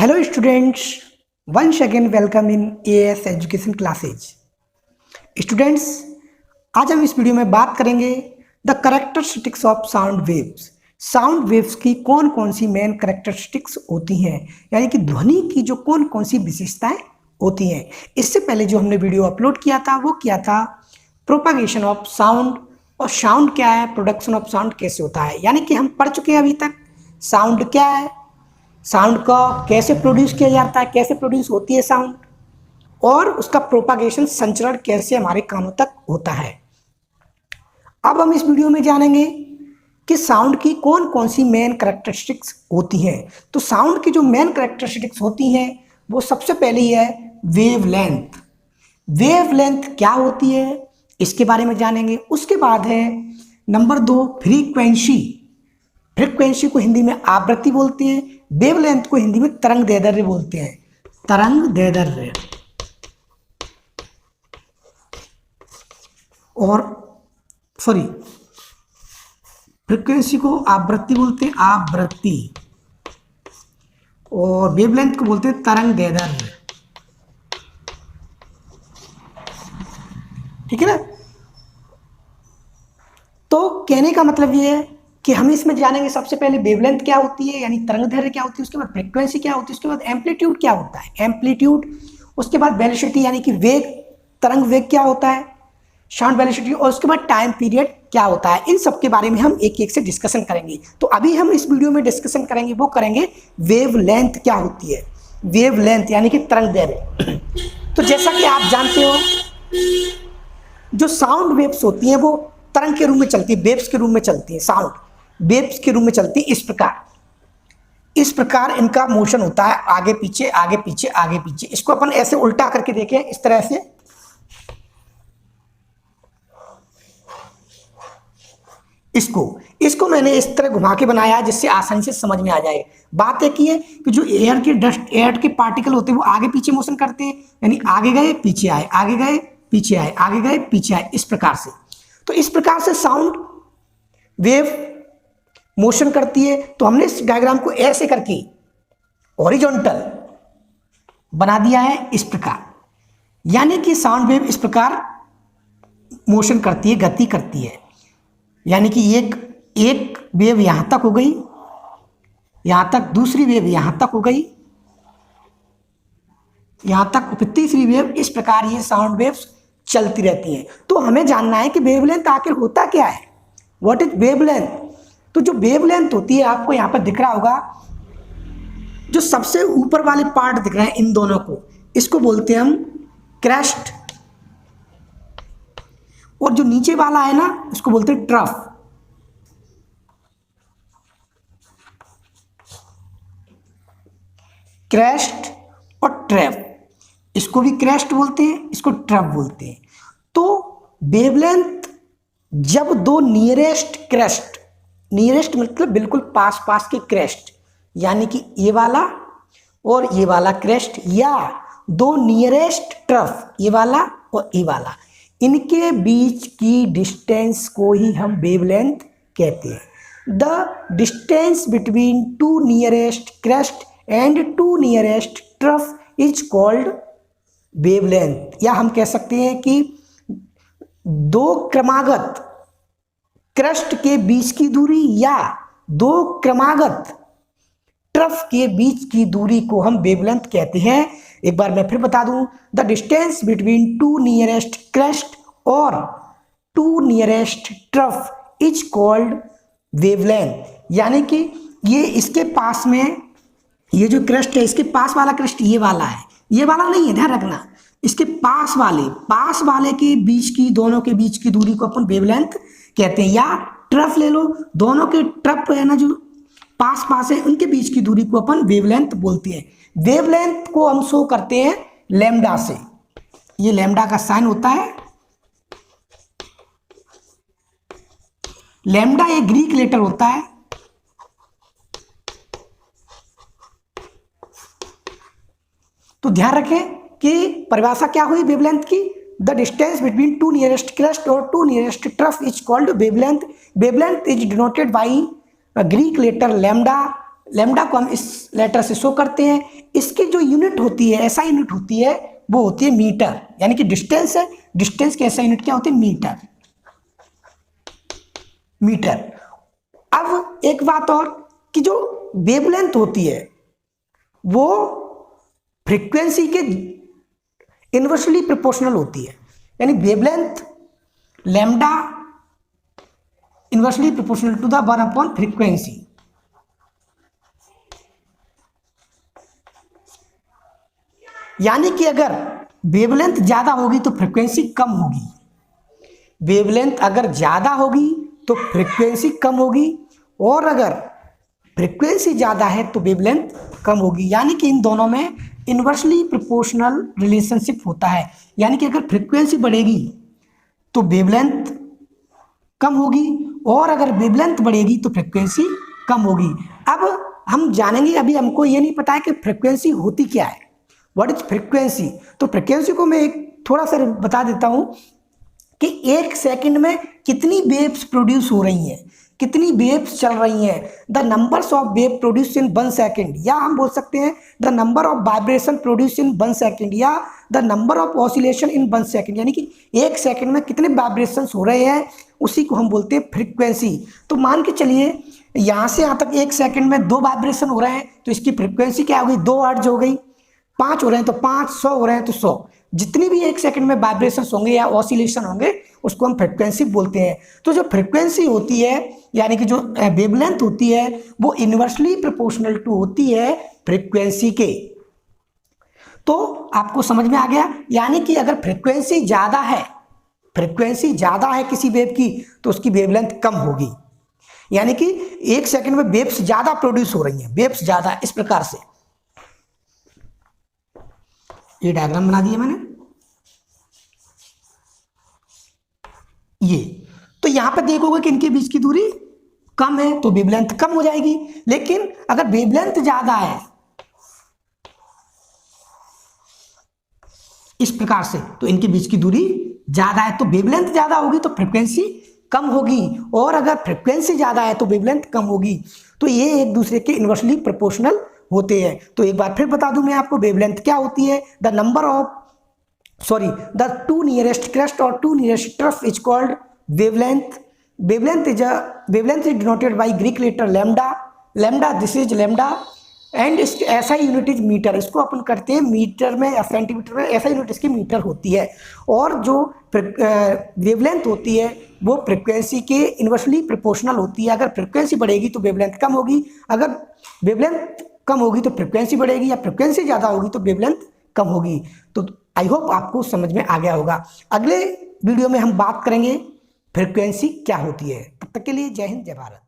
Hello students, once again welcome in AS education classes. Students, आज हम इस video में बात करेंगे the characteristics of sound waves. Sound waves की कौन कौन सी मेन कैरेक्टरिस्टिक्स होती हैं, यानी कि ध्वनि की जो कौन कौन सी विशेषताएं होती हैं। इससे पहले जो हमने वीडियो अपलोड किया था वो किया था प्रोपागेशन ऑफ साउंड, और साउंड क्या है, प्रोडक्शन ऑफ साउंड कैसे होता है, यानी कि हम पढ़ चुके हैं अभी तक साउंड क्या है, साउंड का कैसे प्रोड्यूस किया जाता है, कैसे प्रोड्यूस होती है साउंड, और उसका प्रोपागेशन संचरण कैसे हमारे कानों तक होता है। अब हम इस वीडियो में जानेंगे कि साउंड की कौन कौन सी मेन कैरेक्टरिस्टिक्स होती हैं। तो साउंड की जो मेन कैरेक्टरिस्टिक्स होती हैं वो सबसे पहले ही है वेवलेंथ। वेवलेंथ क्या होती है इसके बारे में जानेंगे। उसके बाद है नंबर 2 फ्रीक्वेंसी। फ्रीक्वेंसी को हिंदी में आवृत्ति बोलते हैं, वेवलेंथ को हिंदी में तरंग दैर्ध्य बोलते हैं, तरंग दैर्ध्य। और फ्रीक्वेंसी को आवृत्ति बोलते हैं, आवृत्ति, और वेवलेंथ को बोलते हैं तरंग दैर्ध्य। ठीक है ना। तो कहने का मतलब ये है कि हम इसमें जानेंगे सबसे पहले वेवलेंथ क्या होती है, यानी तरंग दैर्ध्य क्या होती है, उसके बाद फ्रीक्वेंसी क्या होती है, उसके बाद एम्पलीट्यूड क्या होता है, एम्पलीट्यूड, उसके बाद वेलोसिटी यानी कि वेग, तरंग वेग क्या होता है, साउंड वेलोसिटी, और उसके बाद टाइम पीरियड क्या होता है। इन सब के बारे में हम एक एक से डिस्कशन करेंगे। तो अभी हम इस वीडियो में डिस्कशन करेंगे, वो करेंगे वेवलेंथ क्या होती है। वेवलेंथ यानी कि तरंग दैर्ध्य। तो जैसा कि आप जानते हो जो साउंड वेव्स होती हैं वो तरंग के रूप में चलती है, वेव्स के रूप में चलती है, साउंड वेव्स के रूप में चलती है। इस प्रकार इनका मोशन होता है, आगे पीछे आगे पीछे आगे पीछे। इसको अपन ऐसे उल्टा करके देखें, इस तरह से, इसको मैंने इस तरह घुमा के बनाया है जिससे आसानी से समझ में आ जाए। बात एक ही है कि जो एयर के डस्ट, एयर के पार्टिकल होते हैं वो आगे पीछे मोशन करते हैं, यानी आगे गए पीछे आए, आगे गए पीछे आए, आगे गए पीछे आए, इस प्रकार से। तो इस प्रकार से साउंड वेव मोशन करती है। तो हमने इस डायग्राम को ऐसे करके हॉरिजॉन्टल बना दिया है, इस प्रकार, यानी कि साउंड वेव इस प्रकार मोशन करती है, गति करती है। यानी कि एक वेव यहां तक हो गई, यहां तक, दूसरी वेव यहां तक हो गई, यहां तक, फिर तीसरी वेव, इस प्रकार ये साउंड वेव्स चलती रहती हैं। तो हमें जानना है कि वेवलेंथ आखिर होता क्या है, व्हाट इज वेवलेंथ। तो जो वेवलेंथ होती है, आपको यहां पर दिख रहा होगा, जो सबसे ऊपर वाले पार्ट दिख रहे हैं इन दोनों को, इसको बोलते हैं हम क्रेस्ट, और जो नीचे वाला है ना उसको बोलते हैं ट्रफ। क्रेस्ट और ट्रफ, इसको भी क्रेस्ट बोलते हैं, इसको ट्रफ बोलते हैं। तो वेवलेंथ जब दो नियरेस्ट क्रेस्ट, नियरेस्ट मतलब बिल्कुल पास पास के क्रेस्ट, यानी कि ये वाला और ये वाला क्रेस्ट, या दो नियरेस्ट ट्रफ, ये वाला और ये वाला, इनके बीच की डिस्टेंस को ही हम वेवलेंथ कहते हैं। The distance between two nearest crest and two nearest trough is called wavelength, या हम कह सकते हैं कि दो क्रमागत क्रेस्ट के बीच की दूरी या दो क्रमागत ट्रफ के बीच की दूरी को हम वेवलेंथ कहते हैं। एक बार मैं फिर बता दूं, the distance between two nearest crest और two nearest trough is called wavelength. यानी कि ये इसके पास में, ये जो क्रेस्ट है इसके पास वाला क्रेस्ट ये वाला है, ये वाला नहीं है, ध्यान रखना, इसके पास वाले के बीच की, दोनों के बीच की दूरी को अपन वेवलेंथ कहते हैं। या ट्रफ ले लो, दोनों के ट्रफ है ना जो पास पास है, उनके बीच की दूरी को अपन वेवलेंथ बोलते हैं। वेवलेंथ को हम शो करते हैं लैम्डा से, ये लैम्डा का साइन होता है। लैम्डा एक ग्रीक लेटर होता है, तो ध्यान रखें कि परिभाषा क्या हुई वेवलेंथ की, the distance between two nearest crest और two nearest trough is called wavelength. Wavelength is denoted by Greek letter lambda, lambda को हम इस लेटर से शो करते हैं। इसकी जो यूनिट होती है, ऐसा यूनिट होती है, वो होती है मीटर, यानी कि डिस्टेंस है, डिस्टेंस की ऐसा यूनिट क्या होती है, मीटर, मीटर। अब एक बात और कि जो वेवलेंथ होती है वो फ्रीक्वेंसी के इनवर्सली प्रोपोर्शनल होती है, यानी wavelength lambda inversely proportional to the 1 frequency. यानी कि अगर वेवलेंथ ज्यादा होगी तो फ्रीक्वेंसी कम होगी, वेवलेंथ अगर ज्यादा होगी तो फ्रीक्वेंसी कम होगी, और अगर फ्रीक्वेंसी ज्यादा है तो वेवलेंथ कम होगी। यानी कि इन दोनों में इनवर्सली प्रोपोर्शनल रिलेशनशिप होता है। यानी कि अगर फ्रीक्वेंसी बढ़ेगी तो वेवलेंथ कम होगी, और अगर वेवलेंथ बढ़ेगी तो फ्रीक्वेंसी कम होगी। अब हम जानेंगे, अभी हमको ये नहीं पता है कि फ्रीक्वेंसी होती क्या है, व्हाट इज फ्रीक्वेंसी। तो फ्रीक्वेंसी को मैं एक थोड़ा सा बता देता हूं कि एक सेकंड में कितनी वेव्स प्रोड्यूस हो रही हैं, कितनी वेव्स चल रही हैं, the numbers of wave produce in 1 second, या हम बोल सकते हैं the number of vibration produce in 1 second, या the number of oscillation in 1 second. यानी कि एक सेकंड में कितने वाइब्रेशंस हो रहे हैं, उसी को हम बोलते हैं फ्रीक्वेंसी। तो मान के चलिए यहाँ से यहाँ तक एक सेकंड में 2 वाइब्रेशन हो रहे हैं, तो इसकी फ्रीक्वेंसी क्या हो गई, 2 हर्ट्ज हो गई। 5 हो रहे हैं तो 5, 100 हो रहे हैं तो 100। जितनी भी एक सेकंड में वाइब्रेशन होंगे या ऑसिलेशन होंगे उसको हम फ्रीक्वेंसी बोलते हैं। तो जो फ्रीक्वेंसी होती है, यानी कि जो वेवलेंथ होती है, वो इनवर्सली प्रोपोर्शनल टू होती है फ्रीक्वेंसी के। तो आपको समझ में आ गया, यानी कि अगर फ्रीक्वेंसी ज्यादा है, फ्रीक्वेंसी ज्यादा है किसी वेव की, तो उसकी वेवलेंथ कम होगी। यानी कि एक सेकंड में वेव्स ज्यादा प्रोड्यूस हो रही हैं, वेव्स ज्यादा, इस प्रकार से। ये डायग्राम बना दिया मैंने, ये। तो यहां पे देखोगे कि इनके बीच की दूरी कम है तो वेवलेंथ कम हो जाएगी, लेकिन अगर वेवलेंथ ज्यादा है इस प्रकार से, तो इनके बीच की दूरी ज्यादा है, तो वेवलेंथ ज्यादा होगी तो फ्रीक्वेंसी कम होगी, और अगर फ्रीक्वेंसी ज्यादा है तो वेवलेंथ कम होगी। तो ये एक दूसरे के इनवर्सली प्रोपोर्शनल होते हैं। तो एक बार फिर बता दूं मैं आपको, वेवलेंथ क्या होती है, the number of the 2 nearest crest or 2 nearest trough is called wavelength. Wavelength is denoted by Greek letter lambda, this is lambda, and इसके ऐसा यूनिट इज मीटर। इसको अपन करते हैं मीटर में या सेंटीमीटर में, ऐसा यूनिट इसकी मीटर होती है। और जो वेवलेंथ होती है वो फ्रीक्वेंसी के इनवर्सली प्रोपोर्शनल होती है। अगर फ्रीक्वेंसी बढ़ेगी तो वेवलेंथ कम होगी, अगर वेवलेंथ कम होगी तो फ्रीक्वेंसी बढ़ेगी, या फ्रीक्वेंसी ज़्यादा होगी तो वेवलेंथ कम होगी। तो आई होप आपको समझ में आ गया होगा। अगले वीडियो में हम बात करेंगे फ्रीक्वेंसी क्या होती है। तब तक के लिए जय हिंद, जय भारत।